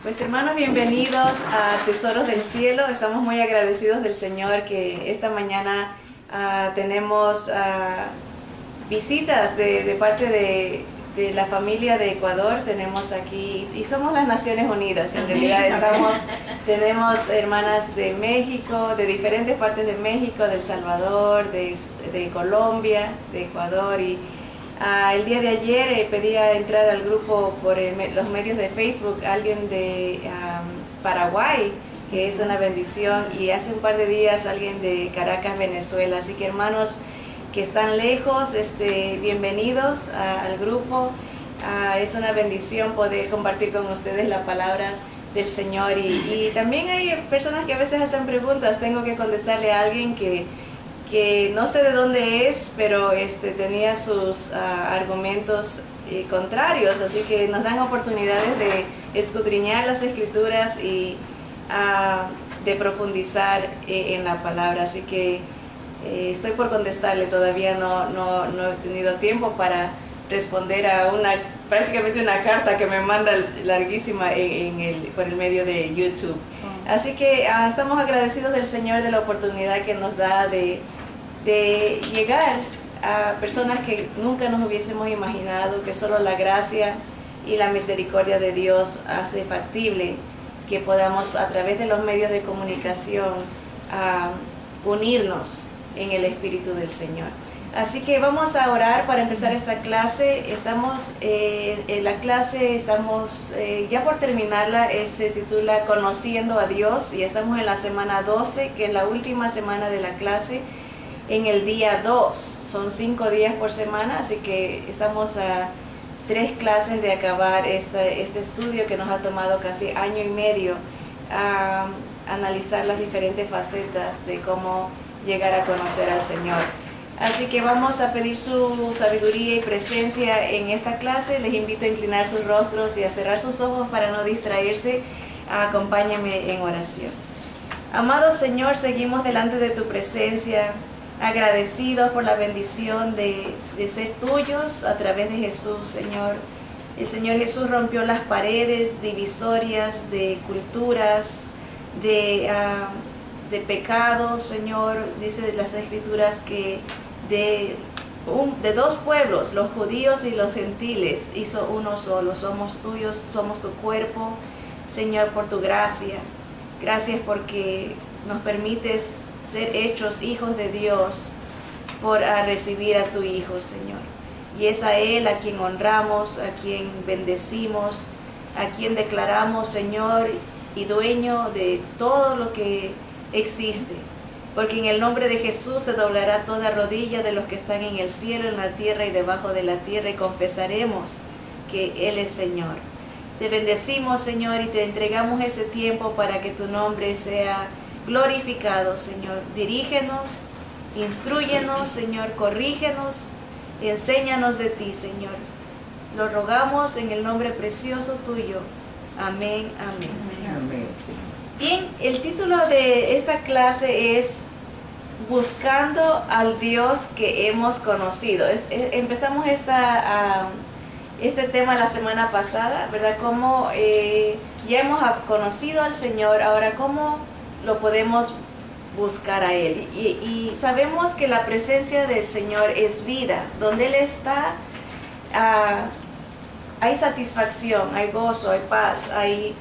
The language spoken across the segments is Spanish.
Pues hermanos, bienvenidos a Tesoros del Cielo. Estamos muy agradecidos del Señor que esta mañana tenemos visitas de parte de la familia de Ecuador. Tenemos aquí, y somos las Naciones Unidas, en realidad tenemos hermanas de México, de diferentes partes de México, de El Salvador, de Colombia, de Ecuador, y el día de ayer pedía entrar al grupo por los medios de Facebook alguien de Paraguay, que es una bendición, y hace un par de días alguien de Caracas, Venezuela. Así que hermanos que están lejos, bienvenidos al grupo. Es una bendición poder compartir con ustedes la palabra del Señor, y también hay personas que a veces hacen preguntas. Tengo que contestarle a alguien que no sé de dónde es, pero tenía sus argumentos contrarios, así que nos dan oportunidades de escudriñar las Escrituras y de profundizar en la palabra. Así que estoy por contestarle, todavía no he tenido tiempo para responder a prácticamente una carta que me manda larguísima por el medio de YouTube. Así que estamos agradecidos del Señor de la oportunidad que nos da de llegar a personas que nunca nos hubiésemos imaginado, que solo la gracia y la misericordia de Dios hace factible que podamos, a través de los medios de comunicación, unirnos en el Espíritu del Señor. Así que vamos a orar para empezar esta clase. Estamos en la clase, ya por terminarla. Se titula Conociendo a Dios, y estamos en la semana 12, que es la última semana de la clase, en el día 2. Son 5 días por semana, así que estamos a 3 clases de acabar este estudio que nos ha tomado casi año y medio a analizar las diferentes facetas de cómo llegar a conocer al Señor. Así que vamos a pedir su sabiduría y presencia en esta clase. Les invito a inclinar sus rostros y a cerrar sus ojos para no distraerse. Acompáñame en oración. Amado Señor, seguimos delante de tu presencia, agradecidos por la bendición de ser tuyos a través de Jesús, Señor. El Señor Jesús rompió las paredes divisorias de culturas, de pecado, Señor. Dice las Escrituras que de 2 pueblos, los judíos y los gentiles, hizo uno solo. Somos tuyos, somos tu cuerpo, Señor, por tu gracia. Gracias porque nos permites ser hechos hijos de Dios por recibir a tu Hijo, Señor. Y es a Él a quien honramos, a quien bendecimos, a quien declaramos Señor y dueño de todo lo que existe, porque en el nombre de Jesús se doblará toda rodilla de los que están en el cielo, en la tierra y debajo de la tierra, y confesaremos que Él es Señor. Te bendecimos, Señor, y te entregamos este tiempo para que tu nombre sea glorificado, Señor. Dirígenos, instrúyenos, Señor, corrígenos, enséñanos de ti, Señor. Lo rogamos en el nombre precioso tuyo. Amén, amén. Amén. Bien, el título de esta clase es Buscando al Dios que hemos conocido. Empezamos este tema la semana pasada, ¿verdad? Cómo ya hemos conocido al Señor, ahora cómo lo podemos buscar a Él. Y sabemos que la presencia del Señor es vida. Donde Él está, hay satisfacción, hay gozo, hay paz, hay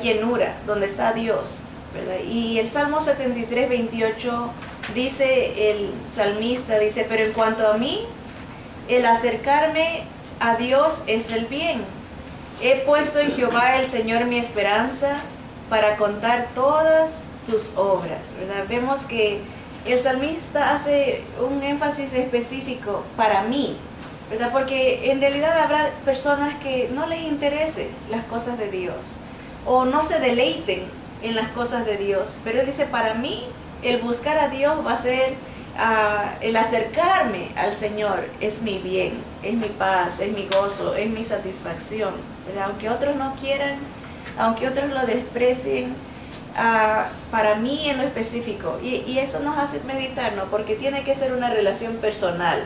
llenura, donde está Dios, ¿verdad? Y el Salmo 73, 28 dice, el salmista dice: pero en cuanto a mí, el acercarme a Dios es el bien. He puesto en Jehová el Señor mi esperanza, para contar todas tus obras, ¿verdad? Vemos que el salmista hace un énfasis específico para mí, ¿verdad? Porque en realidad habrá personas que no les interesen las cosas de Dios, o no se deleiten en las cosas de Dios, pero él dice: para mí el buscar a Dios va a ser el acercarme al Señor, es mi bien, es mi paz, es mi gozo, es mi satisfacción, ¿verdad? Aunque otros no quieran, aunque otros lo desprecien, para mí en lo específico, y eso nos hace meditar, ¿no? Porque tiene que ser una relación personal,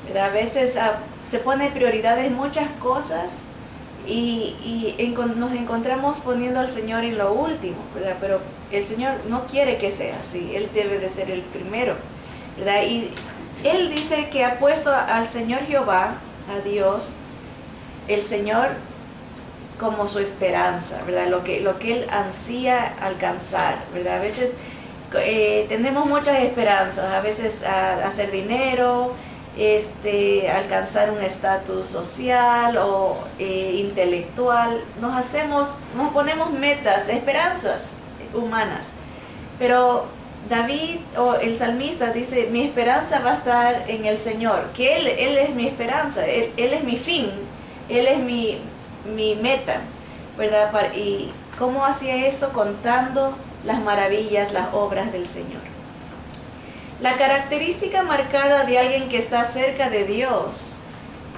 ¿verdad? A veces se ponen prioridades muchas cosas nos encontramos poniendo al Señor en lo último, ¿verdad? Pero el Señor no quiere que sea así, Él debe de ser el primero, ¿verdad? Y Él dice que ha puesto al Señor Jehová, a Dios, el Señor como su esperanza, ¿verdad? Lo que Él ansía alcanzar, ¿verdad? A veces tenemos muchas esperanzas, a veces hacer dinero, alcanzar un estatus social o intelectual. Nos ponemos metas, esperanzas humanas. Pero David o el salmista dice, mi esperanza va a estar en el Señor, que Él es mi esperanza, Él es mi fin, Él es mi meta, ¿verdad? ¿Y cómo hacía esto? Contando las maravillas, las obras del Señor. La característica marcada de alguien que está cerca de Dios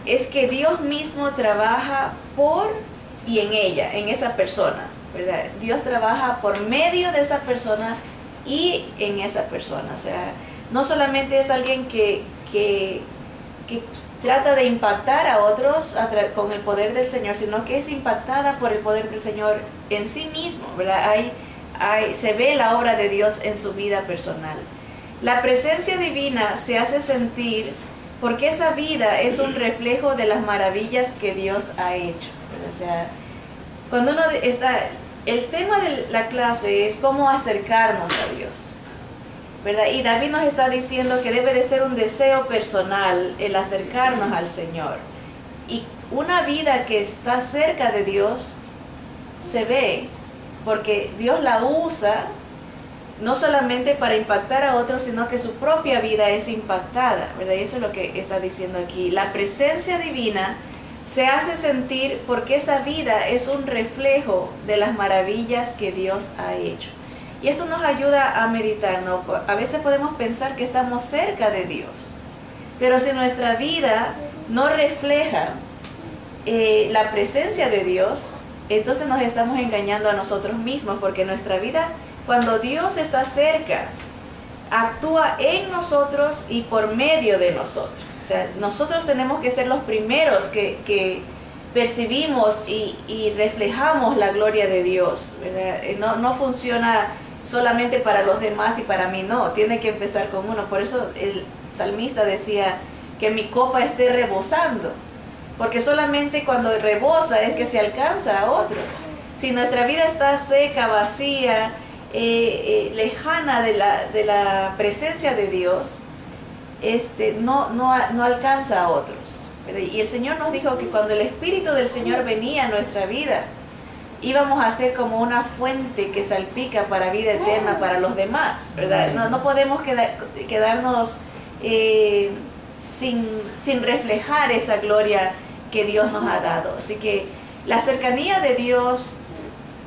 es que Dios mismo trabaja por y en ella, en esa persona, ¿verdad? Dios trabaja por medio de esa persona y en esa persona. O sea, no solamente es alguien que trata de impactar a otros con el poder del Señor, sino que es impactada por el poder del Señor en sí mismo, ¿verdad? Se ve la obra de Dios en su vida personal. La presencia divina se hace sentir porque esa vida es un reflejo de las maravillas que Dios ha hecho, ¿verdad? O sea, cuando uno está... El tema de la clase es cómo acercarnos a Dios, ¿verdad? Y David nos está diciendo que debe de ser un deseo personal el acercarnos al Señor. Y una vida que está cerca de Dios se ve porque Dios la usa no solamente para impactar a otros, sino que su propia vida es impactada, ¿verdad? Y eso es lo que está diciendo aquí. La presencia divina se hace sentir porque esa vida es un reflejo de las maravillas que Dios ha hecho. Y esto nos ayuda a meditar, ¿no? A veces podemos pensar que estamos cerca de Dios, pero si nuestra vida no refleja la presencia de Dios, entonces nos estamos engañando a nosotros mismos, porque nuestra vida, cuando Dios está cerca, actúa en nosotros y por medio de nosotros. O sea, nosotros tenemos que ser los primeros que percibimos y reflejamos la gloria de Dios, ¿verdad? No funciona solamente para los demás y para mí, no, tiene que empezar con uno. Por eso el salmista decía que mi copa esté rebosando, porque solamente cuando rebosa es que se alcanza a otros. Si nuestra vida está seca, vacía, lejana de la presencia de Dios, no alcanza a otros, ¿verdad? Y el Señor nos dijo que cuando el Espíritu del Señor venía a nuestra vida, íbamos a ser como una fuente que salpica para vida eterna para los demás, ¿verdad? No podemos quedarnos sin reflejar esa gloria que Dios nos ha dado. Así que la cercanía de Dios,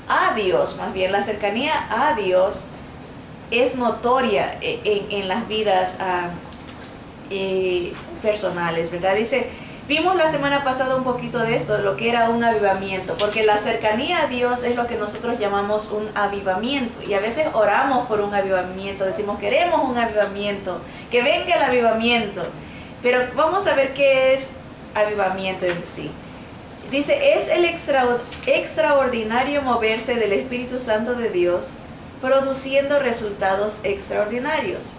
a Dios más bien, la cercanía a Dios es notoria en las vidas personales, ¿verdad? Vimos la semana pasada un poquito de esto, lo que era un avivamiento, porque la cercanía a Dios es lo que nosotros llamamos un avivamiento, y a veces oramos por un avivamiento, decimos queremos un avivamiento, que venga el avivamiento, pero vamos a ver qué es avivamiento en sí. Dice, es el extraordinario moverse del Espíritu Santo de Dios, produciendo resultados extraordinarios.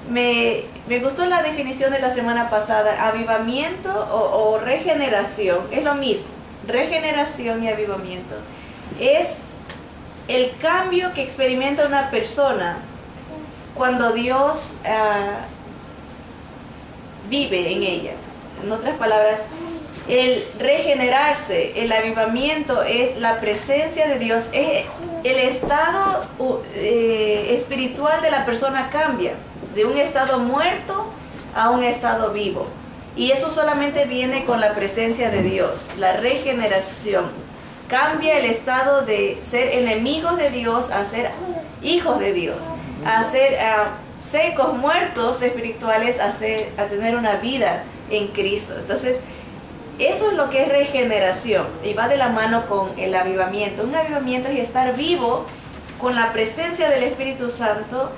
Me gustó la definición de la semana pasada. Avivamiento o regeneración es lo mismo. Regeneración y avivamiento es el cambio que experimenta una persona cuando Dios vive en ella. En otras palabras, el regenerarse, el avivamiento es la presencia de Dios, es el estado espiritual de la persona cambia, de un estado muerto a un estado vivo. Y eso solamente viene con la presencia de Dios, la regeneración. Cambia el estado de ser enemigos de Dios a ser hijos de Dios, a ser secos, muertos espirituales, a tener una vida en Cristo. Entonces, eso es lo que es regeneración y va de la mano con el avivamiento. Un avivamiento es estar vivo con la presencia del Espíritu Santo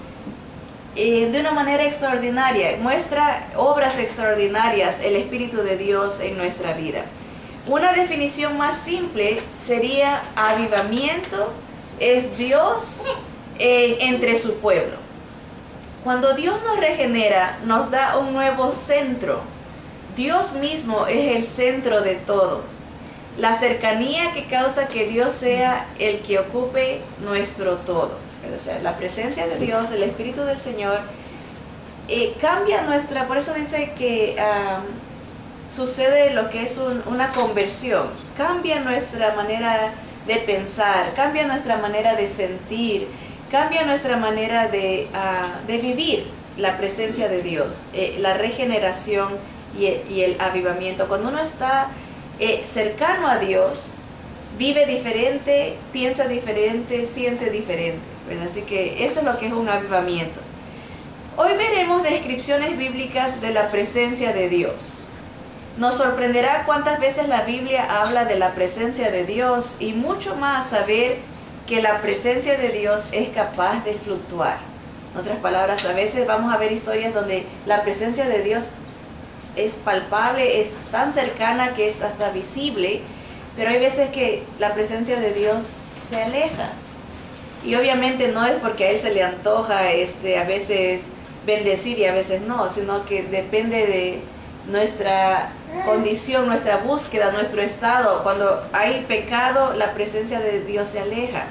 de una manera extraordinaria. Muestra obras extraordinarias el Espíritu de Dios en nuestra vida. Una definición más simple sería: avivamiento es Dios entre su pueblo. Cuando Dios nos regenera, nos da un nuevo centro. Dios mismo es el centro de todo. La cercanía que causa que Dios sea el que ocupe nuestro todo. O sea, la presencia de Dios, el Espíritu del Señor, cambia nuestra... Por eso dice que sucede lo que es una conversión. Cambia nuestra manera de pensar, cambia nuestra manera de sentir, cambia nuestra manera de vivir la presencia de Dios, la regeneración y el avivamiento. Cuando uno está cercano a Dios, vive diferente, piensa diferente, siente diferente, ¿verdad? Así que eso es lo que es un avivamiento. Hoy veremos descripciones bíblicas de la presencia de Dios. Nos sorprenderá cuántas veces la Biblia habla de la presencia de Dios, y mucho más saber que la presencia de Dios es capaz de fluctuar. En otras palabras, a veces vamos a ver historias donde la presencia de Dios es palpable, es tan cercana que es hasta visible, pero hay veces que la presencia de Dios se aleja. Y obviamente no es porque a Él se le antoja a veces bendecir y a veces no, sino que depende de nuestra condición, nuestra búsqueda, nuestro estado. Cuando hay pecado, la presencia de Dios se aleja.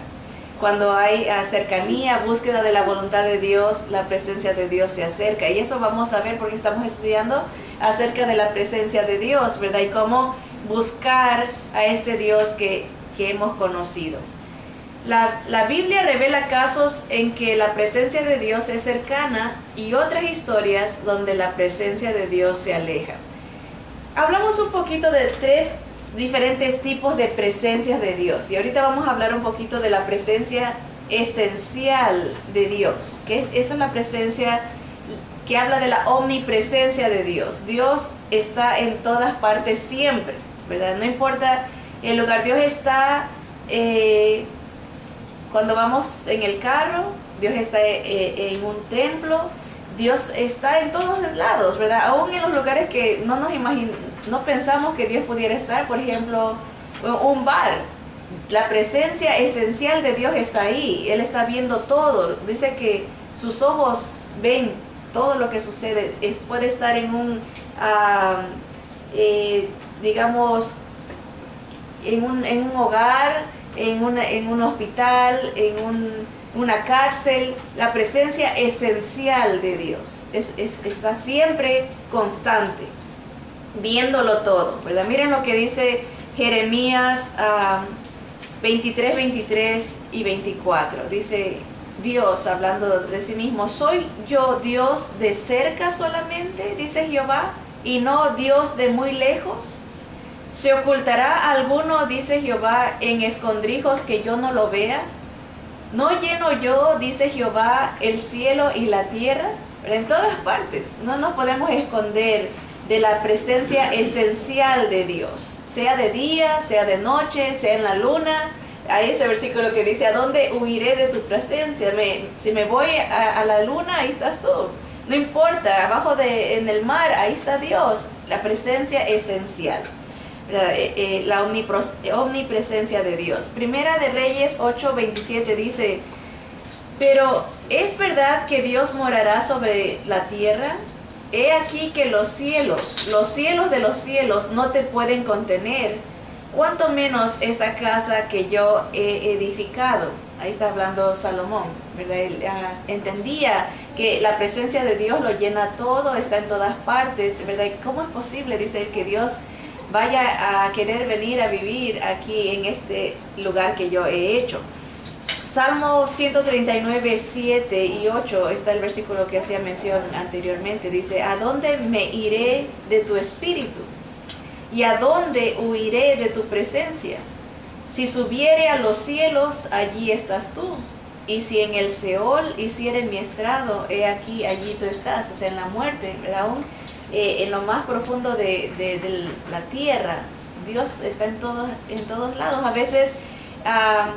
Cuando hay cercanía, búsqueda de la voluntad de Dios, la presencia de Dios se acerca. Y eso vamos a ver porque estamos estudiando acerca de la presencia de Dios, ¿verdad? Y cómo buscar a este Dios que hemos conocido. La Biblia revela casos en que la presencia de Dios es cercana y otras historias donde la presencia de Dios se aleja. Hablamos un poquito de 3 diferentes tipos de presencias de Dios, y ahorita vamos a hablar un poquito de la presencia esencial de Dios, que esa es la presencia que habla de la omnipresencia de Dios. Dios está en todas partes siempre, ¿verdad? No importa el lugar. Dios está cuando vamos en el carro, Dios está en un templo, Dios está en todos lados, ¿verdad? Aún en los lugares que no pensamos que Dios pudiera estar. Por ejemplo, un bar. La presencia esencial de Dios está ahí. Él está viendo todo. Dice que sus ojos ven todo lo que sucede. Puede estar en digamos, en un hogar, en un hospital, en una cárcel. La presencia esencial de Dios está siempre constante, viéndolo todo, ¿verdad? Miren lo que dice Jeremías 23, 23 y 24. Dice Dios hablando de sí mismo: ¿soy yo Dios de cerca solamente, dice Jehová, y no Dios de muy lejos? ¿Se ocultará alguno, dice Jehová, en escondrijos que yo no lo vea? ¿No lleno yo, dice Jehová, el cielo y la tierra? Pero en todas partes, no nos podemos esconder de la presencia esencial de Dios, sea de día, sea de noche, sea en la luna. Hay ese versículo que dice: ¿a dónde huiré de tu presencia? Si me voy a la luna, ahí estás tú. No importa, en el mar, ahí está Dios. La presencia esencial, la omnipresencia de Dios. Primera de Reyes 8:27 dice: pero ¿es verdad que Dios morará sobre la tierra? He aquí que los cielos de los cielos no te pueden contener, cuanto menos esta casa que yo he edificado. Ahí está hablando Salomón, ¿verdad? Él entendía que la presencia de Dios lo llena todo, está en todas partes, ¿verdad? ¿Cómo es posible, dice él, que Dios vaya a querer venir a vivir aquí en este lugar que yo he hecho? Salmo 139, 7 y 8 está el versículo que hacía mención anteriormente. Dice: ¿a dónde me iré de tu espíritu? ¿Y a dónde huiré de tu presencia? Si subiere a los cielos, allí estás tú. Y si en el Seol hiciere mi estrado, he aquí, allí tú estás. O sea, en la muerte, ¿verdad? Aún en lo más profundo de la tierra, Dios está en todos lados. A veces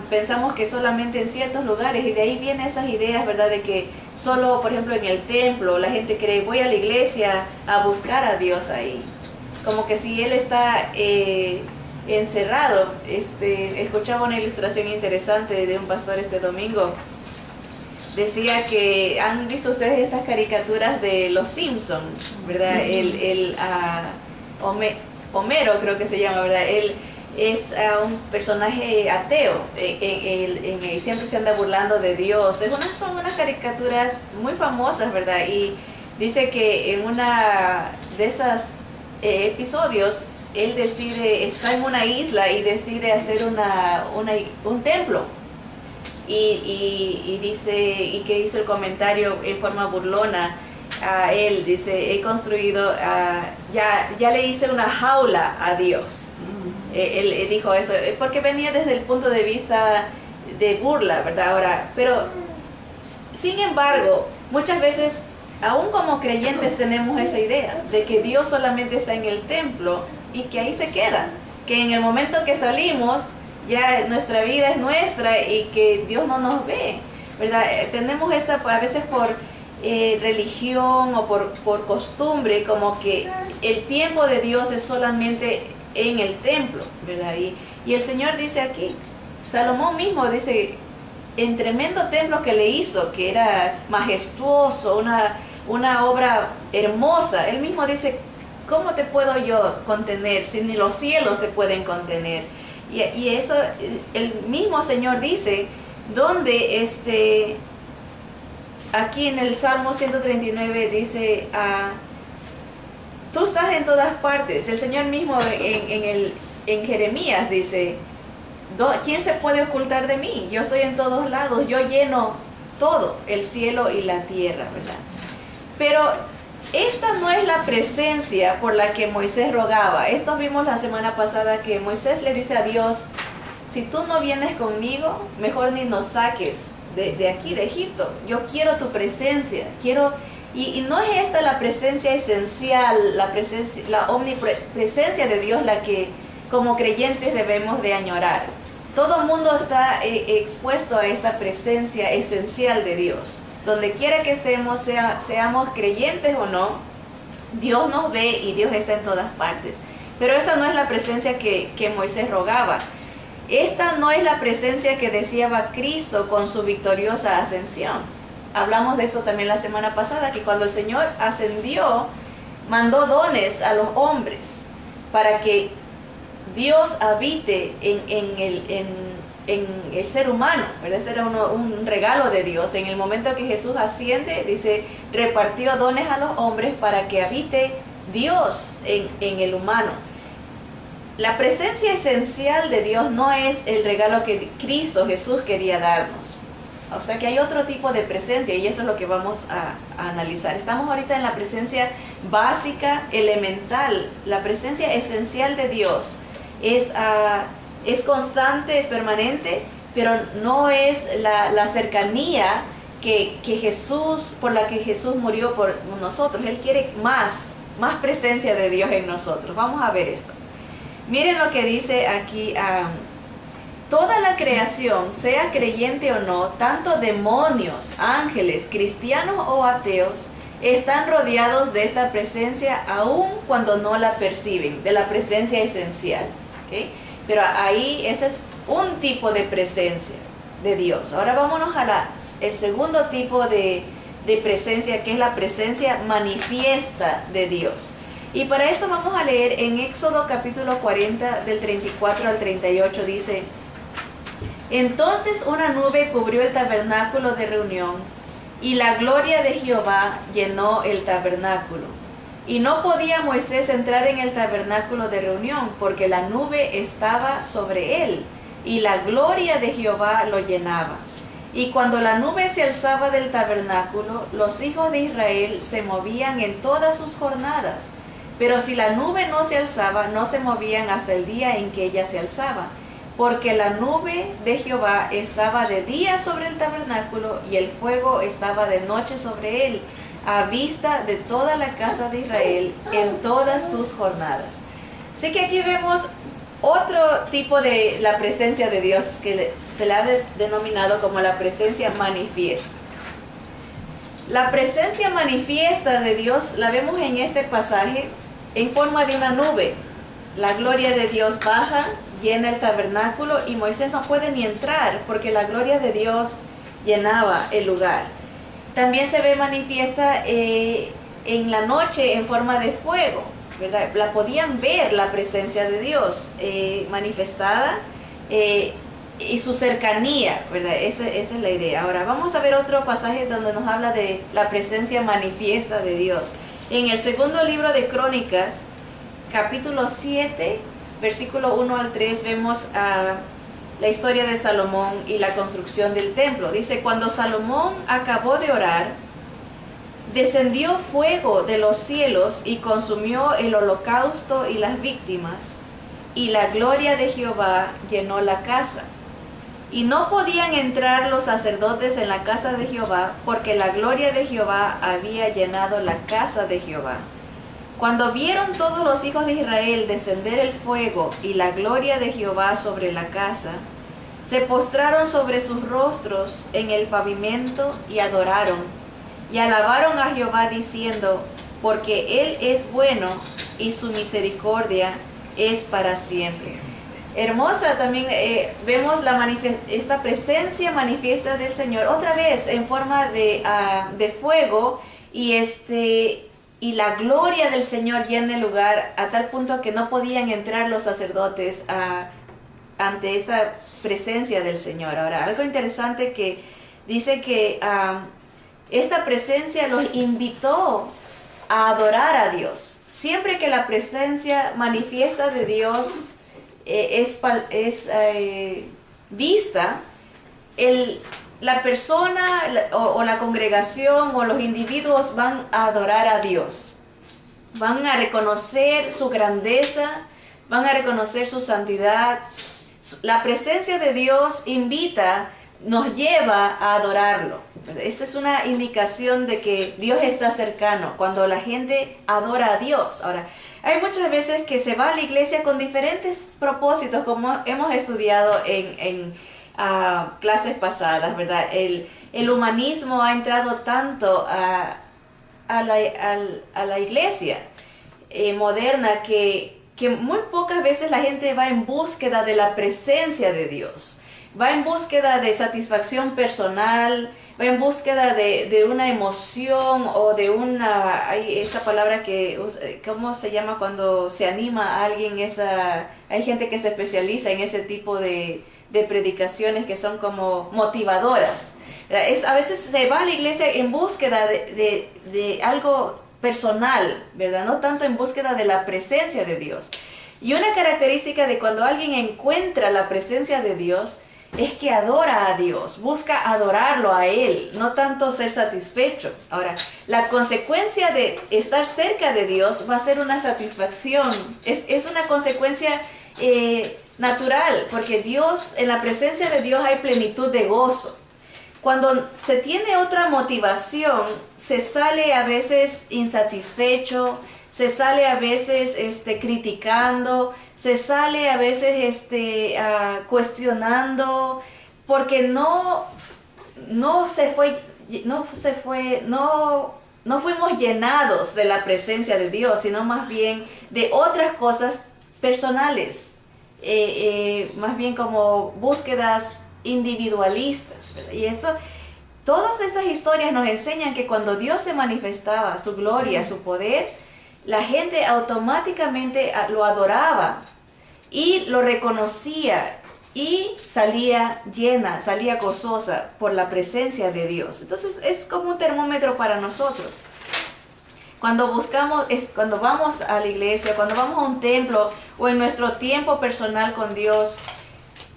pensamos que solamente en ciertos lugares, y de ahí vienen esas ideas, ¿verdad? De que solo, por ejemplo, en el templo, la gente cree: voy a la iglesia a buscar a Dios ahí. Como que si Él está encerrado. Escuchaba una ilustración interesante de un pastor este domingo. Decía que han visto ustedes estas caricaturas de los Simpson, ¿verdad? Homero creo que se llama, ¿verdad? Él es un personaje ateo y siempre se anda burlando de Dios. Son unas caricaturas muy famosas, ¿verdad? Y dice que en una de esos episodios él está en una isla y decide hacer un templo. Y dice, y que hizo el comentario en forma burlona a él, dice, he construido, ya le hice una jaula a Dios. Él dijo eso, porque venía desde el punto de vista de burla, ¿verdad? Ahora, pero, sin embargo, muchas veces, aún como creyentes tenemos esa idea de que Dios solamente está en el templo y que ahí se queda, que en el momento que salimos, ya nuestra vida es nuestra y que Dios no nos ve, ¿verdad? Tenemos esa, a veces por religión o por costumbre, como que el tiempo de Dios es solamente en el templo, ¿verdad? Y el Señor dice aquí, Salomón mismo dice, en tremendo templo que le hizo, que era majestuoso, una obra hermosa, él mismo dice, ¿cómo te puedo yo contener si ni los cielos te pueden contener? Y eso el mismo Señor dice, donde aquí en el Salmo 139 dice, tú estás en todas partes. El Señor mismo en Jeremías dice, ¿quién se puede ocultar de mí? Yo estoy en todos lados, yo lleno todo, el cielo y la tierra, ¿verdad? Pero esta no es la presencia por la que Moisés rogaba. Esto vimos la semana pasada, que Moisés le dice a Dios, si tú no vienes conmigo, mejor ni nos saques de aquí, de Egipto. Yo quiero tu presencia, y no es esta la presencia esencial, la omnipresencia de Dios la que como creyentes debemos de añorar. Todo el mundo está expuesto a esta presencia esencial de Dios. Donde quiera que estemos, seamos creyentes o no, Dios nos ve y Dios está en todas partes. Pero esa no es la presencia que Moisés rogaba. Esta no es la presencia que deseaba Cristo con su victoriosa ascensión. Hablamos de eso también la semana pasada, que cuando el Señor ascendió, mandó dones a los hombres para que Dios habite en el ser humano, ¿verdad? Ese era un regalo de Dios. En el momento que Jesús asciende, dice, repartió dones a los hombres para que habite Dios en el humano. La presencia esencial de Dios no es el regalo que Cristo Jesús quería darnos. O sea que hay otro tipo de presencia y eso es lo que vamos a analizar. Estamos ahorita en la presencia básica, elemental. La presencia esencial de Dios es constante, es permanente, pero no es la cercanía que Jesús, por la que Jesús murió por nosotros. Él quiere más presencia de Dios en nosotros. Vamos a ver esto. Miren lo que dice aquí. Toda la creación, sea creyente o no, tanto demonios, ángeles, cristianos o ateos, están rodeados de esta presencia aun cuando no la perciben, de la presencia esencial. ¿Okay? Pero ahí ese es un tipo de presencia de Dios. Ahora vámonos el segundo tipo de presencia, que es la presencia manifiesta de Dios. Y para esto vamos a leer en Éxodo capítulo 40 del 34 al 38, dice, entonces una nube cubrió el tabernáculo de reunión y la gloria de Jehová llenó el tabernáculo. Y no podía Moisés entrar en el tabernáculo de reunión porque la nube estaba sobre él y la gloria de Jehová lo llenaba. Y cuando la nube se alzaba del tabernáculo, los hijos de Israel se movían en todas sus jornadas. Pero si la nube no se alzaba, no se movían hasta el día en que ella se alzaba. Porque la nube de Jehová estaba de día sobre el tabernáculo y el fuego estaba de noche sobre él, a vista de toda la casa de Israel en todas sus jornadas. Así que aquí vemos otro tipo de la presencia de Dios que se le ha denominado como la presencia manifiesta. La presencia manifiesta de Dios la vemos en este pasaje en forma de una nube. la gloria de Dios baja, llena el tabernáculo y Moisés no puede ni entrar porque la gloria de Dios llenaba el lugar. También se ve manifiesta en la noche en forma de fuego, ¿verdad? La podían ver la presencia de Dios manifestada y su cercanía, ¿verdad? Esa es la idea. Ahora vamos a ver otro pasaje donde nos habla de la presencia manifiesta de Dios. En el segundo libro de Crónicas, capítulo 7, versículo 1 al 3, vemos la historia de Salomón y la construcción del templo. Dice, cuando Salomón acabó de orar, descendió fuego de los cielos y consumió el holocausto y las víctimas, y la gloria de Jehová llenó la casa. Y no podían entrar los sacerdotes en la casa de Jehová, porque la gloria de Jehová había llenado la casa de Jehová. Cuando vieron todos los hijos de Israel descender el fuego y la gloria de Jehová sobre la casa, se postraron sobre sus rostros en el pavimento y adoraron, y alabaron a Jehová diciendo, porque Él es bueno y su misericordia es para siempre. Hermosa también vemos esta presencia manifiesta del Señor, otra vez en forma de fuego, y la gloria del Señor llena el lugar a tal punto que no podían entrar los sacerdotes ante esta presencia del Señor. Ahora, algo interesante que dice que esta presencia los invitó a adorar a Dios. Siempre que la presencia manifiesta de Dios es vista, la persona o la congregación o los individuos van a adorar a Dios. Van a reconocer su grandeza, van a reconocer su santidad. La presencia de Dios nos lleva a adorarlo. Esa es una indicación de que Dios está cercano, cuando la gente adora a Dios. Ahora, hay muchas veces que se va a la iglesia con diferentes propósitos, como hemos estudiado en clases pasadas, ¿verdad? El humanismo ha entrado tanto a la iglesia moderna que muy pocas veces la gente va en búsqueda de la presencia de Dios. Va en búsqueda de satisfacción personal, va en búsqueda de una emoción o de hay esta palabra que, ¿cómo se llama cuando se anima a alguien? Hay gente que se especializa en ese tipo de predicaciones que son como motivadoras. A veces se va a la iglesia en búsqueda de algo personal, ¿verdad? No tanto en búsqueda de la presencia de Dios. Y una característica de cuando alguien encuentra la presencia de Dios es que adora a Dios, busca adorarlo a Él, no tanto ser satisfecho. Ahora, la consecuencia de estar cerca de Dios va a ser una satisfacción, es una consecuencia natural, porque en la presencia de Dios hay plenitud de gozo. Cuando se tiene otra motivación, se sale a veces insatisfecho, se sale a veces criticando, se sale a veces cuestionando, porque no fuimos llenados de la presencia de Dios, sino más bien de otras cosas personales, más bien como búsquedas individualistas, ¿verdad? Y todas estas historias nos enseñan que cuando Dios se manifestaba, su gloria, su poder, la gente automáticamente lo adoraba y lo reconocía y salía llena, salía gozosa por la presencia de Dios. Entonces es como un termómetro para nosotros. Cuando vamos a la iglesia, cuando vamos a un templo o en nuestro tiempo personal con Dios,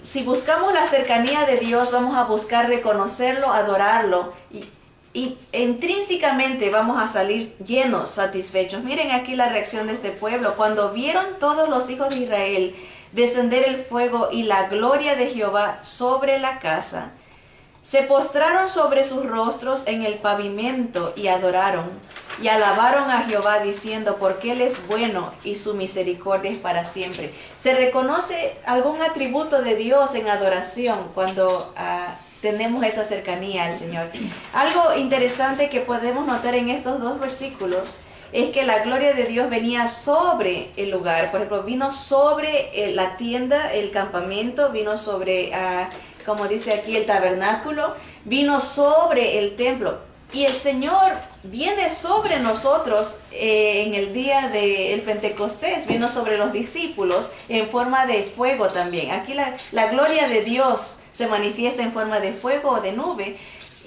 si buscamos la cercanía de Dios, vamos a buscar reconocerlo, adorarlo y intrínsecamente vamos a salir llenos, satisfechos. Miren aquí la reacción de este pueblo. Cuando vieron todos los hijos de Israel descender el fuego y la gloria de Jehová sobre la casa, se postraron sobre sus rostros en el pavimento y adoraron, y alabaron a Jehová diciendo, porque Él es bueno y su misericordia es para siempre. Se reconoce algún atributo de Dios en adoración cuando tenemos esa cercanía al Señor. Algo interesante que podemos notar en estos dos versículos es que la gloria de Dios venía sobre el lugar. Por ejemplo, vino sobre la tienda, el campamento, vino sobre, como dice aquí, el tabernáculo, vino sobre el templo. Y el Señor viene sobre nosotros en el día del Pentecostés, vino sobre los discípulos en forma de fuego también. Aquí la gloria de Dios se manifiesta en forma de fuego o de nube.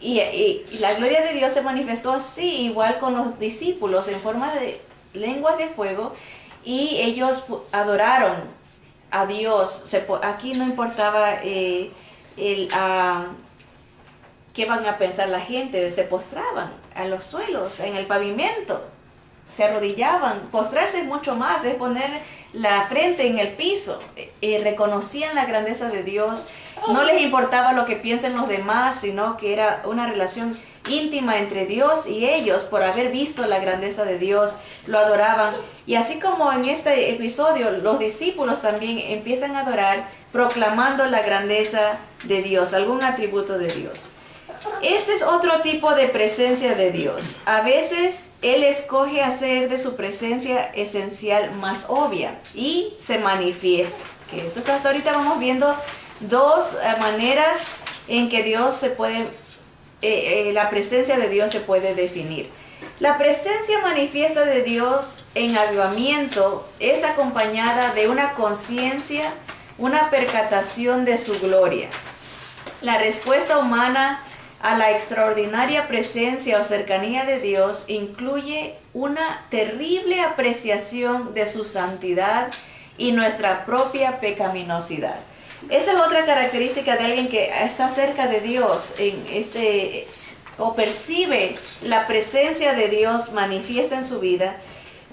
Y la gloria de Dios se manifestó así, igual con los discípulos, en forma de lenguas de fuego, y ellos adoraron a Dios. Aquí no importaba qué van a pensar la gente, se postraban a los suelos, en el pavimento, se arrodillaban. Postrarse es mucho más, es poner la frente en el piso. Reconocían la grandeza de Dios. No les importaba lo que piensen los demás, sino que era una relación íntima entre Dios y ellos. Por haber visto la grandeza de Dios, lo adoraban. Y así como en este episodio, los discípulos también empiezan a adorar, proclamando la grandeza de Dios, algún atributo de Dios. Este es otro tipo de presencia de Dios. A veces Él escoge hacer de su presencia esencial más obvia y se manifiesta. Entonces hasta ahorita vamos viendo dos maneras en que Dios se puede, la presencia de Dios se puede definir. La presencia manifiesta de Dios en avivamiento es acompañada de una conciencia, una percatación de su gloria. La respuesta humana a la extraordinaria presencia o cercanía de Dios incluye una terrible apreciación de su santidad y nuestra propia pecaminosidad. Esa es otra característica de alguien que está cerca de Dios o percibe la presencia de Dios manifiesta en su vida,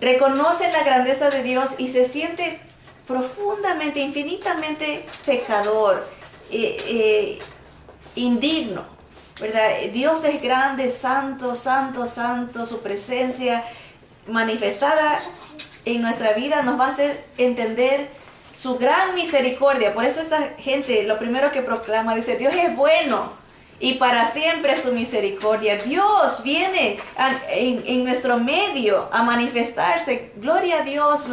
reconoce la grandeza de Dios y se siente profundamente, infinitamente pecador, indigno. ¿Verdad? Dios es grande, santo, santo, santo. Su presencia manifestada en nuestra vida nos va a hacer entender su gran misericordia. Por eso esta gente lo primero que proclama dice: Dios es bueno y para siempre su misericordia. Dios viene en nuestro medio a manifestarse. Gloria a Dios.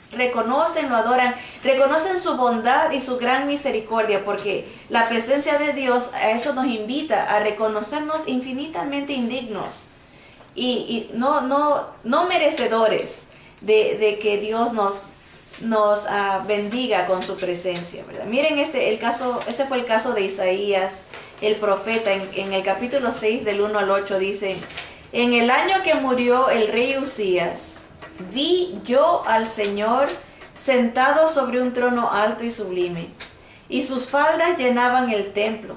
Reconocen, lo adoran, reconocen su bondad y su gran misericordia, porque la presencia de Dios a eso nos invita, a reconocernos infinitamente indignos y no merecedores de que Dios nos bendiga con su presencia, ¿verdad? Miren ese fue el caso de Isaías, el profeta, en el capítulo 6 del 1 al 8 dice: en el año que murió el rey Usías, vi yo al Señor sentado sobre un trono alto y sublime, y sus faldas llenaban el templo.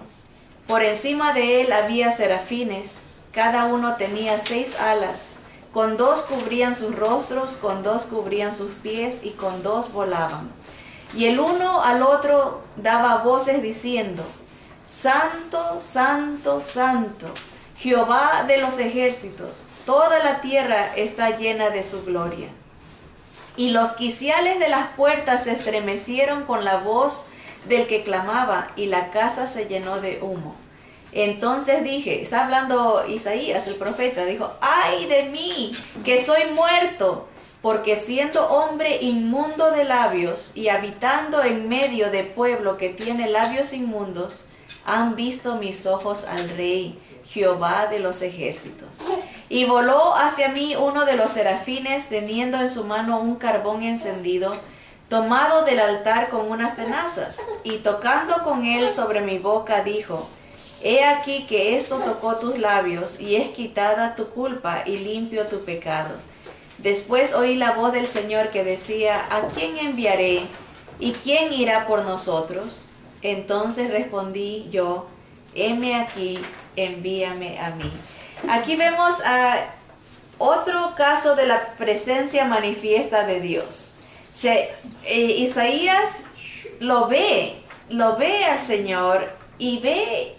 Por encima de él había serafines, cada uno tenía 6 alas, con 2 cubrían sus rostros, con 2 cubrían sus pies, y con 2 volaban. Y el uno al otro daba voces diciendo: Santo, Santo, Santo, Jehová de los ejércitos, toda la tierra está llena de su gloria. Y los quiciales de las puertas se estremecieron con la voz del que clamaba, y la casa se llenó de humo. Entonces dije, está hablando Isaías el profeta, dijo: ¡ay de mí, que soy muerto! Porque siendo hombre inmundo de labios y habitando en medio de pueblo que tiene labios inmundos, han visto mis ojos al Rey, Jehová de los ejércitos. Y voló hacia mí uno de los serafines, teniendo en su mano un carbón encendido, tomado del altar con unas tenazas, y tocando con él sobre mi boca, dijo: He aquí que esto tocó tus labios, y es quitada tu culpa, y limpio tu pecado. Después oí la voz del Señor que decía: ¿a quién enviaré? ¿Y quién irá por nosotros? Entonces respondí yo: heme aquí, envíame a mí. Aquí vemos otro caso de la presencia manifiesta de Dios. Isaías lo ve al Señor y ve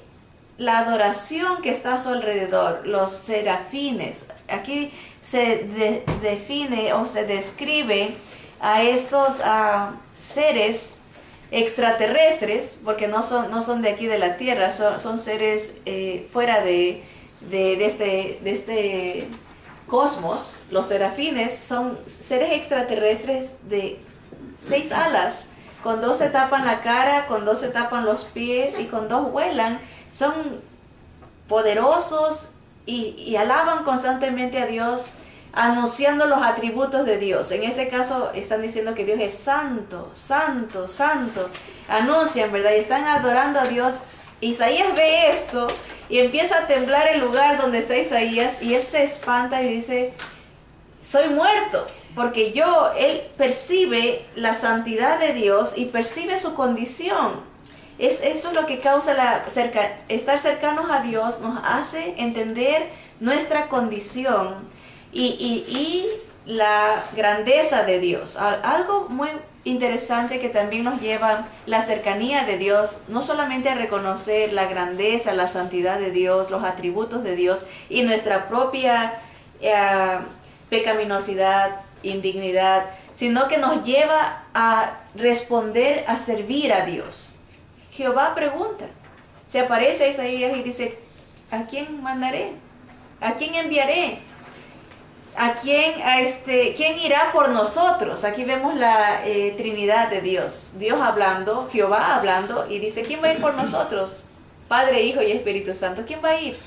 la adoración que está a su alrededor, los serafines. Aquí se define o se describe a estos seres extraterrestres, porque no son de aquí de la tierra, son seres fuera de este cosmos, los serafines, son seres extraterrestres de 6 alas, con 2 se tapan la cara, con 2 se tapan los pies y con 2 vuelan. Son poderosos y alaban constantemente a Dios, anunciando los atributos de Dios. En este caso están diciendo que Dios es santo, santo, santo. Anuncian, ¿verdad? Y están adorando a Dios. Isaías ve esto y empieza a temblar el lugar donde está Isaías y él se espanta y dice, soy muerto, porque él percibe la santidad de Dios y percibe su condición. Eso es lo que causa estar cercanos a Dios, nos hace entender nuestra condición y la grandeza de Dios. Algo muy interesante que también nos lleva la cercanía de Dios, no solamente a reconocer la grandeza, la santidad de Dios, los atributos de Dios y nuestra propia pecaminosidad, indignidad, sino que nos lleva a responder, a servir a Dios. Jehová pregunta, se aparece a Isaías y dice, ¿a quién mandaré? ¿A quién enviaré? ¿Quién irá por nosotros? Aquí vemos la Trinidad de Dios. Dios hablando, Jehová hablando, y dice, ¿quién va a ir por nosotros? Padre, Hijo y Espíritu Santo, ¿quién va a ir?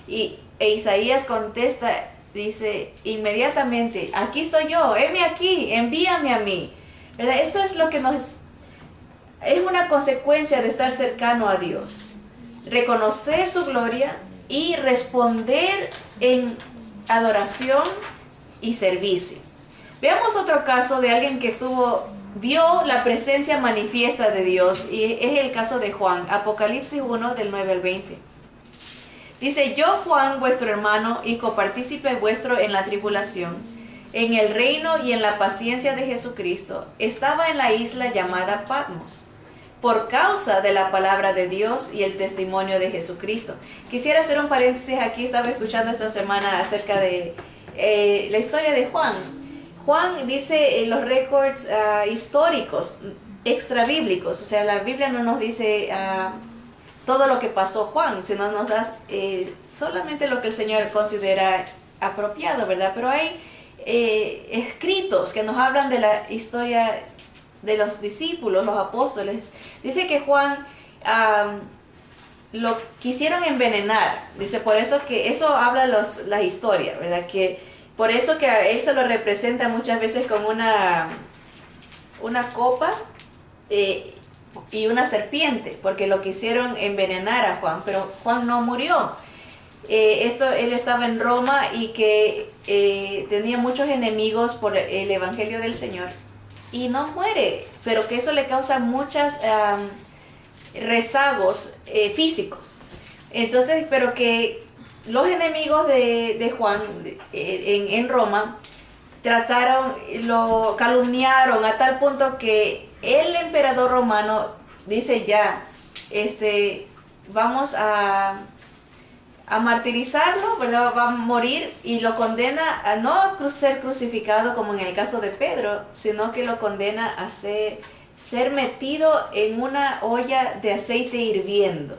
E Isaías contesta, dice inmediatamente, aquí estoy yo, heme aquí, envíame a mí. ¿Verdad? Eso es lo que es una consecuencia de estar cercano a Dios. Reconocer su gloria y responder en adoración y servicio. Veamos otro caso de alguien que vio la presencia manifiesta de Dios, y es el caso de Juan. Apocalipsis 1 del 9 al 20. Dice, yo Juan, vuestro hermano y copartícipe vuestro en la tribulación, en el reino y en la paciencia de Jesucristo, estaba en la isla llamada Patmos, por causa de la palabra de Dios y el testimonio de Jesucristo. Quisiera hacer un paréntesis aquí. Estaba escuchando esta semana acerca de la historia de Juan. Juan dice los récords históricos, extrabíblicos. O sea, la Biblia no nos dice todo lo que pasó Juan, sino nos da solamente lo que el Señor considera apropiado, ¿verdad? Pero hay escritos que nos hablan de la historia de los discípulos, los apóstoles. Dice que Juan lo quisieron envenenar. Dice, por eso que eso habla la historia, ¿verdad? Que por eso que a él se lo representa muchas veces como una copa y una serpiente, porque lo quisieron envenenar a Juan, pero Juan no murió. Él estaba en Roma y que tenía muchos enemigos por el evangelio del Señor. Y no muere, pero que eso le causa muchos rezagos físicos. Entonces, pero que los enemigos de Juan en Roma lo calumniaron a tal punto que el emperador romano dice ya, vamos a martirizarlo, ¿verdad? Va a morir, y lo condena a no ser crucificado como en el caso de Pedro, sino que lo condena a ser metido en una olla de aceite hirviendo.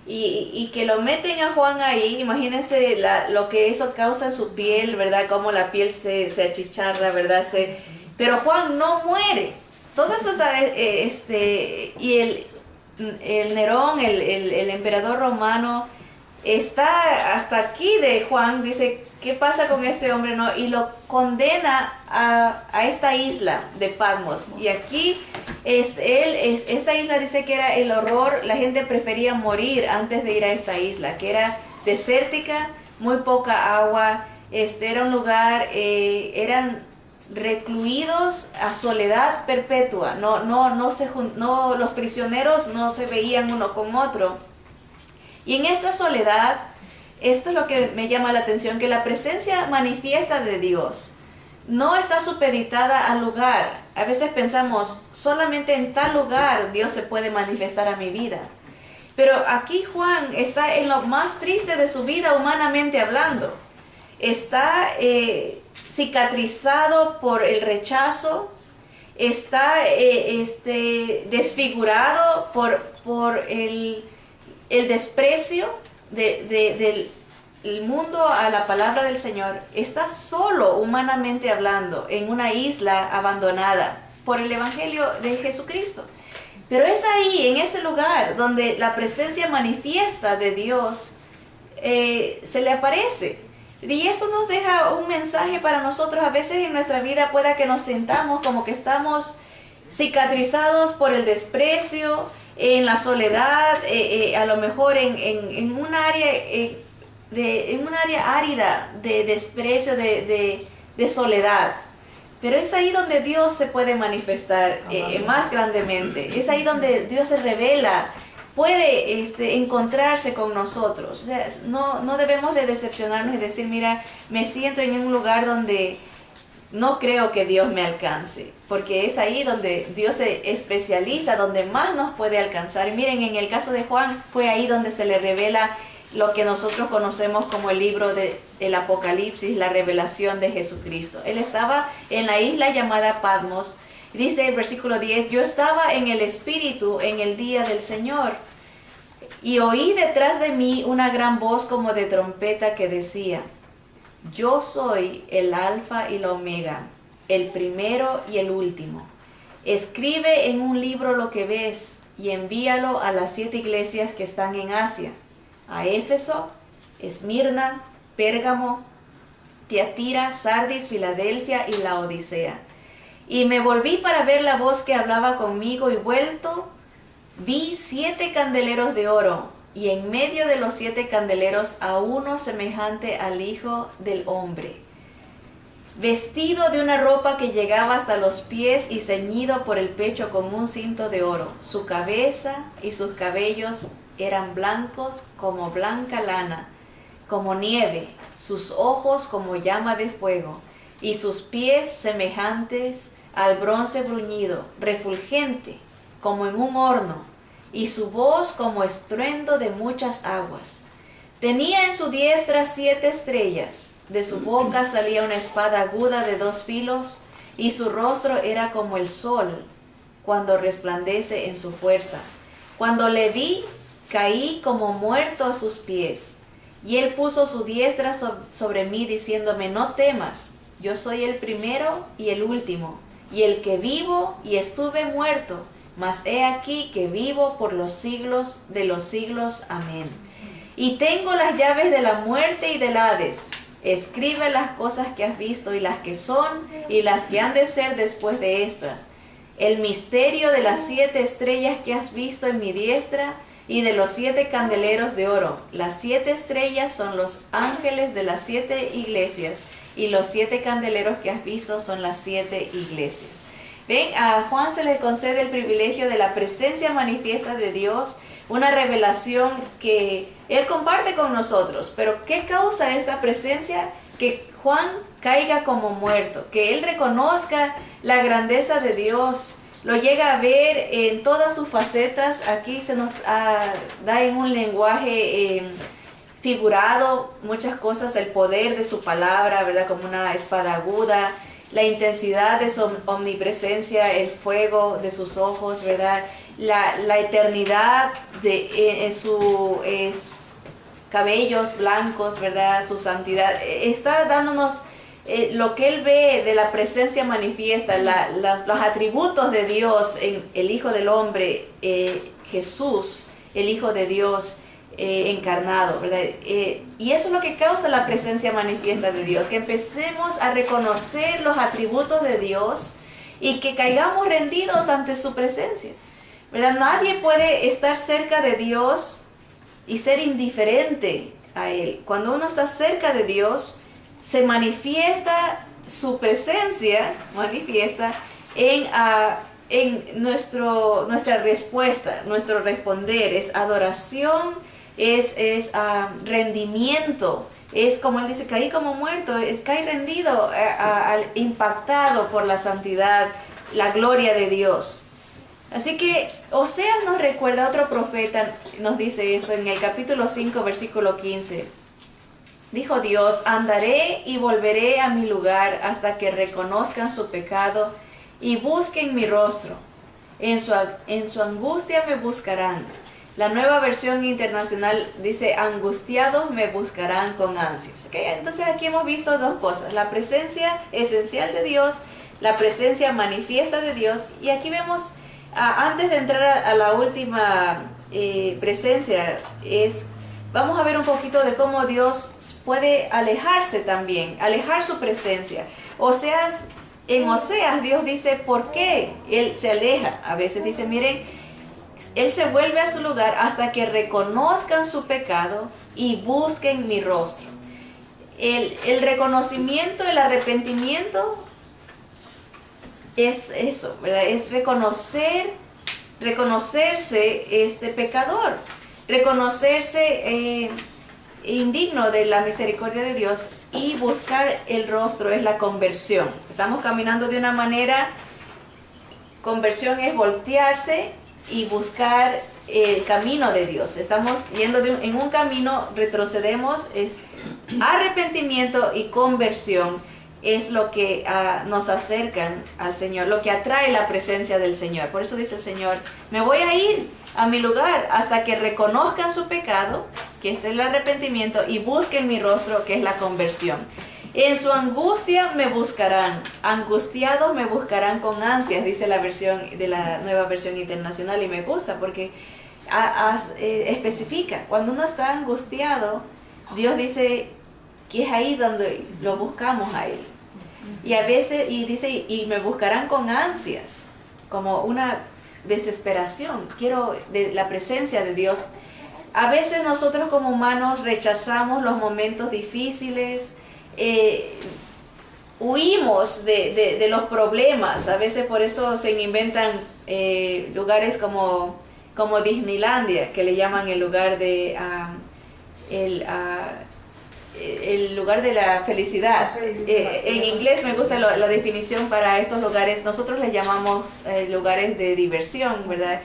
Y que lo meten a Juan ahí. Imagínense lo que eso causa en su piel, ¿verdad? Como la piel se achicharra, ¿verdad? Pero Juan no muere. Todo eso está, y el Nerón, el emperador romano, está hasta aquí de Juan. Dice, ¿qué pasa con este hombre? No, y lo condena a esta isla de Patmos. Y aquí esta isla dice que era el horror. La gente prefería morir antes de ir a esta isla, que era desértica, muy poca agua. Era un lugar, eran recluidos a soledad perpetua. Los prisioneros no se veían uno con otro. Y en esta soledad, esto es lo que me llama la atención, que la presencia manifiesta de Dios no está supeditada al lugar. A veces pensamos, solamente en tal lugar Dios se puede manifestar a mi vida. Pero aquí Juan está en lo más triste de su vida, humanamente hablando. Está cicatrizado por el rechazo, está desfigurado por el desprecio de el mundo a la palabra del Señor, está solo, humanamente hablando, en una isla abandonada por el Evangelio de Jesucristo. Pero es ahí, en ese lugar, donde la presencia manifiesta de Dios se le aparece. Y esto nos deja un mensaje para nosotros. A veces en nuestra vida pueda que nos sintamos como que estamos cicatrizados por el desprecio, en la soledad, a lo mejor en un área, en un área árida de desprecio, de soledad. Pero es ahí donde Dios se puede manifestar más grandemente. Es ahí donde Dios se revela, puede encontrarse con nosotros. O sea, no debemos de decepcionarnos y decir, mira, me siento en un lugar donde no creo que Dios me alcance. Porque es ahí donde Dios se especializa, donde más nos puede alcanzar. Miren, en el caso de Juan, fue ahí donde se le revela lo que nosotros conocemos como el libro del Apocalipsis, la revelación de Jesucristo. Él estaba en la isla llamada Patmos. Dice el versículo 10, yo estaba en el Espíritu en el día del Señor, y oí detrás de mí una gran voz como de trompeta que decía, yo soy el Alfa y la Omega, el primero y el último. Escribe en un libro lo que ves y envíalo a las 7 iglesias que están en Asia, a Éfeso, Esmirna, Pérgamo, Tiatira, Sardis, Filadelfia y Laodicea. Y me volví para ver la voz que hablaba conmigo, y vuelto vi 7 candeleros de oro, y en medio de los 7 candeleros a uno semejante al Hijo del Hombre, vestido de una ropa que llegaba hasta los pies y ceñido por el pecho con un cinto de oro. Su cabeza y sus cabellos eran blancos como blanca lana, como nieve, sus ojos como llama de fuego, y sus pies semejantes al bronce bruñido, refulgente como en un horno, y su voz como estruendo de muchas aguas. Tenía en su diestra 7 estrellas, de su boca salía una espada aguda de 2 filos, y su rostro era como el sol cuando resplandece en su fuerza. Cuando le vi, caí como muerto a sus pies, y él puso su diestra sobre mí, diciéndome, no temas, yo soy el primero y el último, y el que vivo y estuve muerto, mas he aquí que vivo por los siglos de los siglos. Amén. Y tengo las llaves de la muerte y del Hades. Escribe las cosas que has visto, y las que son, y las que han de ser después de estas. El misterio de las 7 estrellas que has visto en mi diestra, y de los 7 candeleros de oro. Las 7 estrellas son los ángeles de las 7 iglesias, y los 7 candeleros que has visto son las 7 iglesias. Ven, a Juan se le concede el privilegio de la presencia manifiesta de Dios, una revelación que él comparte con nosotros. Pero ¿qué causa esta presencia? Que Juan caiga como muerto, que él reconozca la grandeza de Dios, lo llega a ver en todas sus facetas. Aquí se nos da en un lenguaje figurado muchas cosas, el poder de su palabra, ¿verdad? Como una espada aguda, la intensidad de su omnipresencia, el fuego de sus ojos, ¿verdad? La eternidad de sus cabellos blancos, ¿verdad? Su santidad. Está dándonos lo que él ve de la presencia manifiesta, los atributos de Dios en el Hijo del Hombre, Jesús, el Hijo de Dios encarnado, ¿verdad? Y eso es lo que causa la presencia manifiesta de Dios, que empecemos a reconocer los atributos de Dios y que caigamos rendidos ante su presencia, ¿verdad? Nadie puede estar cerca de Dios y ser indiferente a Él. Cuando uno está cerca de Dios, se manifiesta su presencia, en nuestra respuesta, nuestro responder, es adoración, es rendimiento, es como él dice, caí como muerto, caí rendido, impactado por la santidad, la gloria de Dios. Así que Oseas nos recuerda, otro profeta nos dice esto en el capítulo 5, versículo 15. Dijo Dios, andaré y volveré a mi lugar hasta que reconozcan su pecado y busquen mi rostro. En su angustia me buscarán. La Nueva Versión Internacional dice, angustiados me buscarán con ansias. ¿Okay? Entonces aquí hemos visto dos cosas, la presencia esencial de Dios, la presencia manifiesta de Dios, y aquí vemos, antes de entrar a la última presencia, vamos a ver un poquito de cómo Dios puede alejarse también, alejar su presencia. En Oseas Dios dice por qué Él se aleja. A veces dice, miren, Él se vuelve a su lugar hasta que reconozcan su pecado y busquen mi rostro. El reconocimiento, el arrepentimiento es eso, ¿verdad? Es reconocerse pecador, reconocerse indigno de la misericordia de Dios y buscar el rostro, es la conversión. Estamos caminando de una manera, conversión es voltearse y buscar el camino de Dios. Estamos yendo en un camino, retrocedemos, es arrepentimiento y conversión. Es lo que nos acercan al Señor, lo que atrae la presencia del Señor. Por eso dice el Señor, me voy a ir a mi lugar hasta que reconozcan su pecado, que es el arrepentimiento, y busquen mi rostro, que es la conversión. En su angustia me buscarán, angustiados me buscarán con ansias, dice la versión de la Nueva Versión Internacional, y me gusta porque especifica, cuando uno está angustiado, Dios dice que es ahí donde lo buscamos a Él. Y a veces, y dice, y me buscarán con ansias, como una desesperación, quiero de la presencia de Dios. A veces nosotros como humanos rechazamos los momentos difíciles, huimos de los problemas. A veces por eso se inventan lugares como Disneylandia, que le llaman el lugar de el lugar de la felicidad. En inglés me gusta la definición para estos lugares. Nosotros les llamamos lugares de diversión, ¿verdad?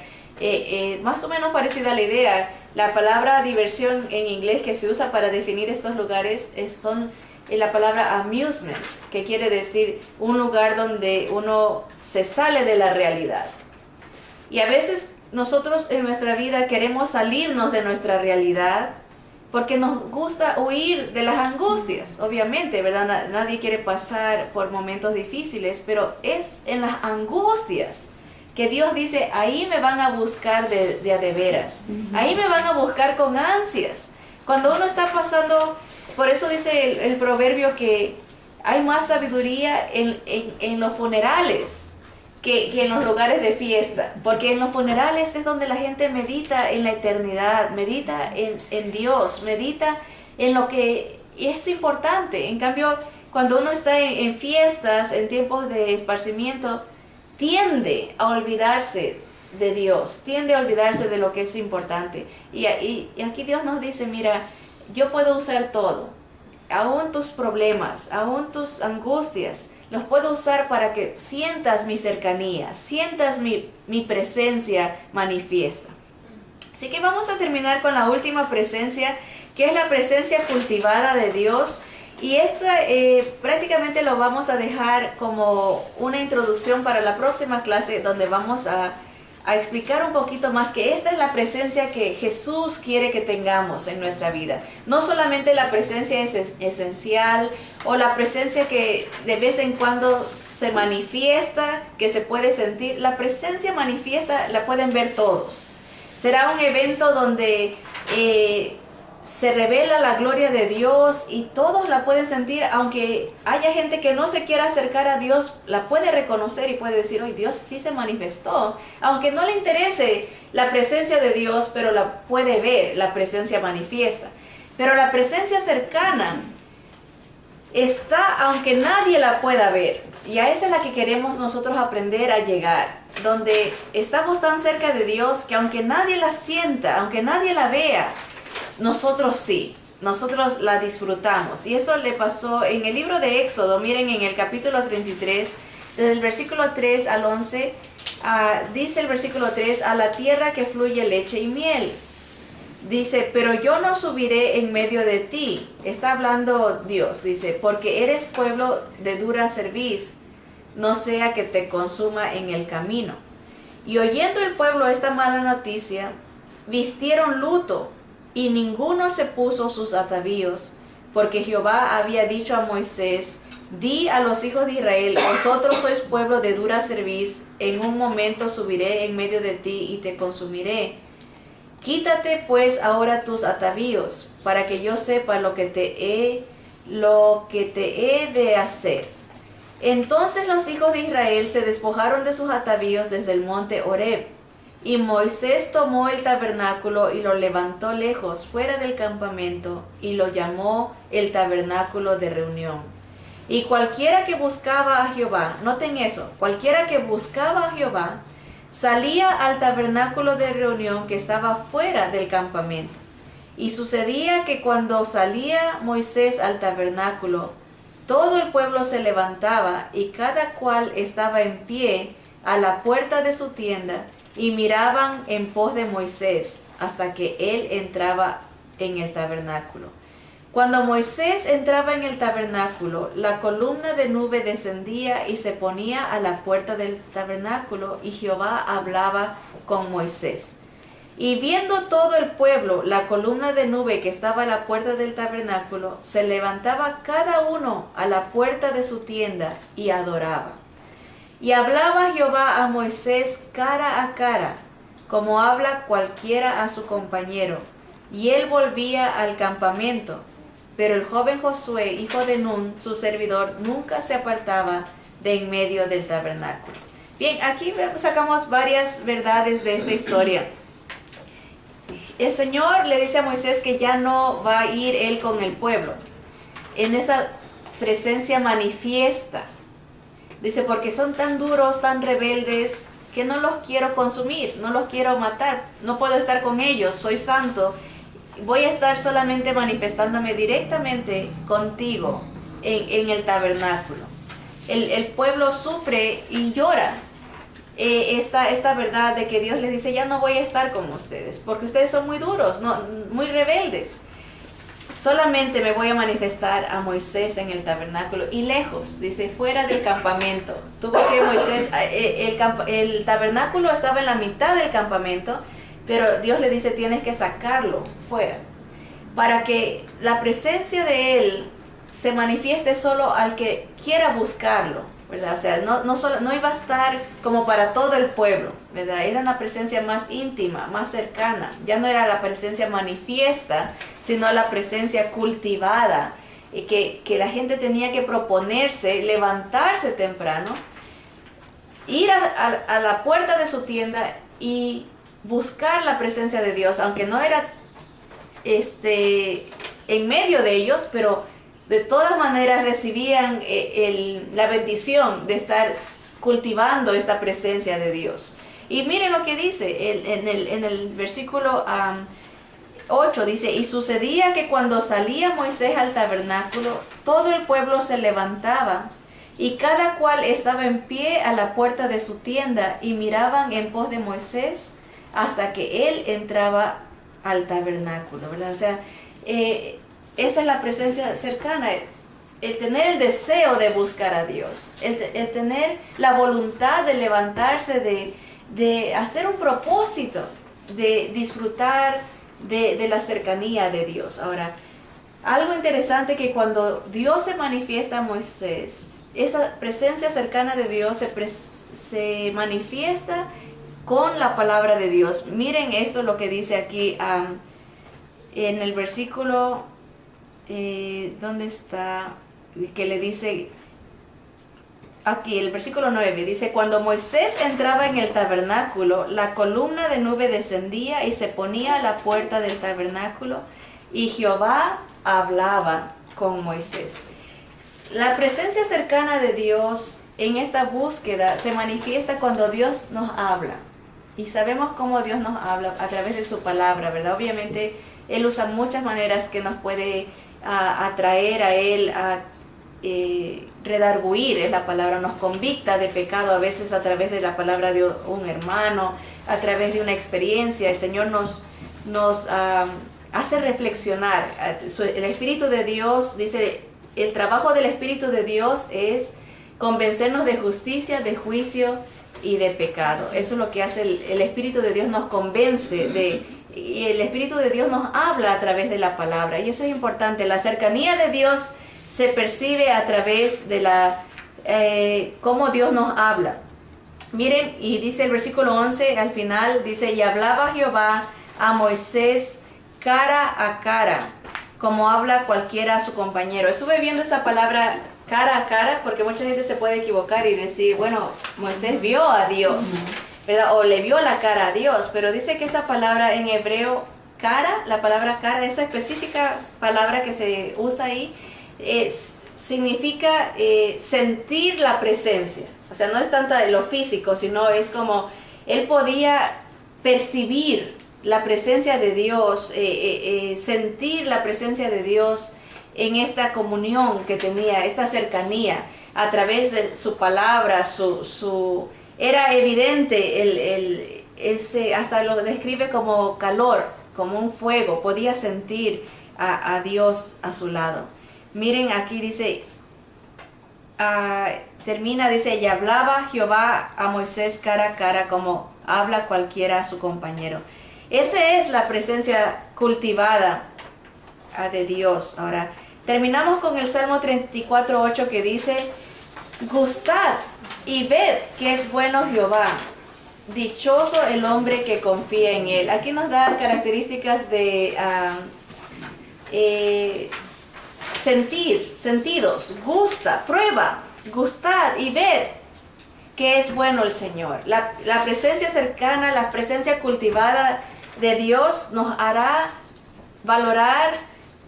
Más o menos parecida a la idea. La palabra diversión en inglés que se usa para definir estos lugares son la palabra amusement, que quiere decir un lugar donde uno se sale de la realidad. Y a veces nosotros en nuestra vida queremos salirnos de nuestra realidad porque nos gusta huir de las angustias, obviamente, ¿verdad? Nadie quiere pasar por momentos difíciles, pero es en las angustias que Dios dice, ahí me van a buscar de a de veras, ahí me van a buscar con ansias. Cuando uno está pasando, por eso dice el proverbio que hay más sabiduría en los funerales que en los lugares de fiesta, porque en los funerales es donde la gente medita en la eternidad, medita en Dios, medita en lo que es importante. En cambio, cuando uno está en fiestas, en tiempos de esparcimiento, tiende a olvidarse de Dios, tiende a olvidarse de lo que es importante. Y aquí Dios nos dice, mira, yo puedo usar todo, aún tus problemas, aún tus angustias, los puedo usar para que sientas mi cercanía, sientas mi presencia manifiesta. Así que vamos a terminar con la última presencia, que es la presencia cultivada de Dios. Y esta prácticamente lo vamos a dejar como una introducción para la próxima clase, donde vamos a explicar un poquito más que esta es la presencia que Jesús quiere que tengamos en nuestra vida. No solamente la presencia esencial o la presencia que de vez en cuando se manifiesta, que se puede sentir. La presencia manifiesta la pueden ver todos. Será un evento donde se revela la gloria de Dios y todos la pueden sentir, aunque haya gente que no se quiera acercar a Dios, la puede reconocer y puede decir, hoy Dios sí se manifestó, aunque no le interese la presencia de Dios, pero la puede ver, la presencia manifiesta. Pero la presencia cercana está aunque nadie la pueda ver, y a esa es la que queremos nosotros aprender a llegar, donde estamos tan cerca de Dios que aunque nadie la sienta, aunque nadie la vea, nosotros sí, nosotros la disfrutamos. Y eso le pasó en el libro de Éxodo. Miren, en el capítulo 33, desde el versículo 3 al 11, dice el versículo 3, a la tierra que fluye leche y miel. Dice, pero yo no subiré en medio de ti. Está hablando Dios, dice, porque eres pueblo de dura cerviz, no sea que te consuma en el camino. Y oyendo el pueblo esta mala noticia, vistieron luto y ninguno se puso sus atavíos, porque Jehová había dicho a Moisés: di a los hijos de Israel, vosotros sois pueblo de dura cerviz, en un momento subiré en medio de ti y te consumiré. Quítate pues ahora tus atavíos, para que yo sepa lo que te he de hacer. Entonces los hijos de Israel se despojaron de sus atavíos desde el monte Horeb, y Moisés tomó el tabernáculo y lo levantó lejos, fuera del campamento, y lo llamó el tabernáculo de reunión. Y cualquiera que buscaba a Jehová, noten eso, cualquiera que buscaba a Jehová, salía al tabernáculo de reunión que estaba fuera del campamento. Y sucedía que cuando salía Moisés al tabernáculo, todo el pueblo se levantaba y cada cual estaba en pie a la puerta de su tienda y miraban en pos de Moisés hasta que él entraba en el tabernáculo. Cuando Moisés entraba en el tabernáculo, la columna de nube descendía y se ponía a la puerta del tabernáculo, y Jehová hablaba con Moisés. Y viendo todo el pueblo la columna de nube que estaba a la puerta del tabernáculo, se levantaba cada uno a la puerta de su tienda y adoraba. Y hablaba Jehová a Moisés cara a cara, como habla cualquiera a su compañero, y él volvía al campamento. Pero el joven Josué, hijo de Nun, su servidor, nunca se apartaba de en medio del tabernáculo. Bien, aquí sacamos varias verdades de esta historia. El Señor le dice a Moisés que ya no va a ir él con el pueblo en esa presencia manifiesta. Dice, porque son tan duros, tan rebeldes, que no los quiero consumir, no los quiero matar, no puedo estar con ellos, soy santo. Voy a estar solamente manifestándome directamente contigo en el tabernáculo. El pueblo sufre y llora esta verdad de que Dios les dice: ya no voy a estar con ustedes, porque ustedes son muy duros, muy rebeldes. Solamente me voy a manifestar a Moisés en el tabernáculo y lejos, dice, fuera del campamento. Tuvo que Moisés, el tabernáculo estaba en la mitad del campamento, pero Dios le dice: tienes que sacarlo fuera, para que la presencia de Él se manifieste solo al que quiera buscarlo, ¿verdad? O sea, no iba a estar como para todo el pueblo, ¿verdad? Era una presencia más íntima, más cercana. Ya no era la presencia manifiesta, sino la presencia cultivada, y que la gente tenía que proponerse, levantarse temprano, ir a la puerta de su tienda y buscar la presencia de Dios, aunque no era en medio de ellos, pero de todas maneras recibían la bendición de estar cultivando esta presencia de Dios. Y miren lo que dice en el versículo 8, dice: y sucedía que cuando salía Moisés al tabernáculo, todo el pueblo se levantaba y cada cual estaba en pie a la puerta de su tienda y miraban en pos de Moisés hasta que él entraba al tabernáculo, ¿verdad? O sea, esa es la presencia cercana, el tener el deseo de buscar a Dios, el tener la voluntad de levantarse, de hacer un propósito, de disfrutar de la cercanía de Dios. Ahora, algo interesante, que cuando Dios se manifiesta a Moisés, esa presencia cercana de Dios se manifiesta con la palabra de Dios. Miren esto, lo que dice aquí en el versículo, ¿dónde está? Que le dice, aquí el versículo 9, dice: cuando Moisés entraba en el tabernáculo, la columna de nube descendía y se ponía a la puerta del tabernáculo, y Jehová hablaba con Moisés. La presencia cercana de Dios en esta búsqueda se manifiesta cuando Dios nos habla. Y sabemos cómo Dios nos habla a través de su palabra, ¿verdad? Obviamente Él usa muchas maneras que nos puede atraer a Él, redarguir, es la palabra, nos convicta de pecado a veces a través de la palabra de un hermano, a través de una experiencia. El Señor nos hace reflexionar. El Espíritu de Dios, dice, el trabajo del Espíritu de Dios es convencernos de justicia, de juicio y de pecado. Eso es lo que hace el Espíritu de Dios, nos convence y el Espíritu de Dios nos habla a través de la palabra, y eso es importante. La cercanía de Dios se percibe a través de cómo Dios nos habla. Miren, y dice el versículo 11 al final, dice, y hablaba Jehová a Moisés cara a cara, como habla cualquiera a su compañero. Estuve viendo esa palabra cara a cara, porque mucha gente se puede equivocar y decir, bueno, Moisés vio a Dios, ¿verdad? O le vio la cara a Dios, pero dice que esa palabra en hebreo, cara, la palabra cara, esa específica palabra que se usa ahí, significa sentir la presencia. O sea, no es tanto lo físico, sino es como él podía percibir la presencia de Dios, sentir la presencia de Dios en esta comunión que tenía, esta cercanía, a través de su palabra, era evidente, hasta lo describe como calor, como un fuego, podía sentir a Dios a su lado. Miren, aquí dice, termina, dice, y hablaba Jehová a Moisés cara a cara, como habla cualquiera a su compañero. Esa es la presencia cultivada de Dios. Ahora, terminamos con el Salmo 34:8 que dice, gustad y ved que es bueno Jehová, dichoso el hombre que confía en él. Aquí nos da características de sentidos, gusta, prueba, gustad y ved que es bueno el Señor. La presencia cercana, la presencia cultivada de Dios nos hará valorar,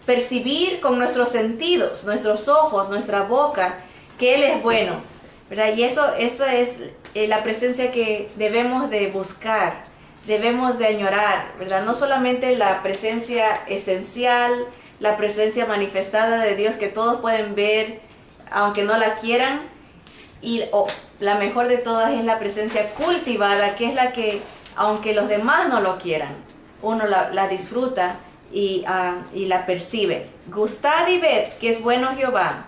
percibir con nuestros sentidos, nuestros ojos, nuestra boca, que Él es bueno, ¿verdad? Y esa es la presencia que debemos de buscar, debemos de añorar, ¿verdad? No solamente la presencia esencial, la presencia manifestada de Dios que todos pueden ver, aunque no la quieran, y la mejor de todas es la presencia cultivada, que es la que, aunque los demás no lo quieran, uno la disfruta y la percibe. Gustad y ved que es bueno Jehová,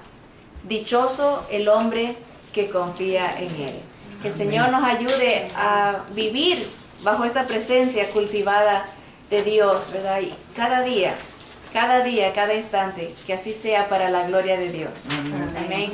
dichoso el hombre que confía en él. Que el Señor nos ayude a vivir bajo esta presencia cultivada de Dios, ¿verdad? Y cada día, cada instante, que así sea para la gloria de Dios. Amén.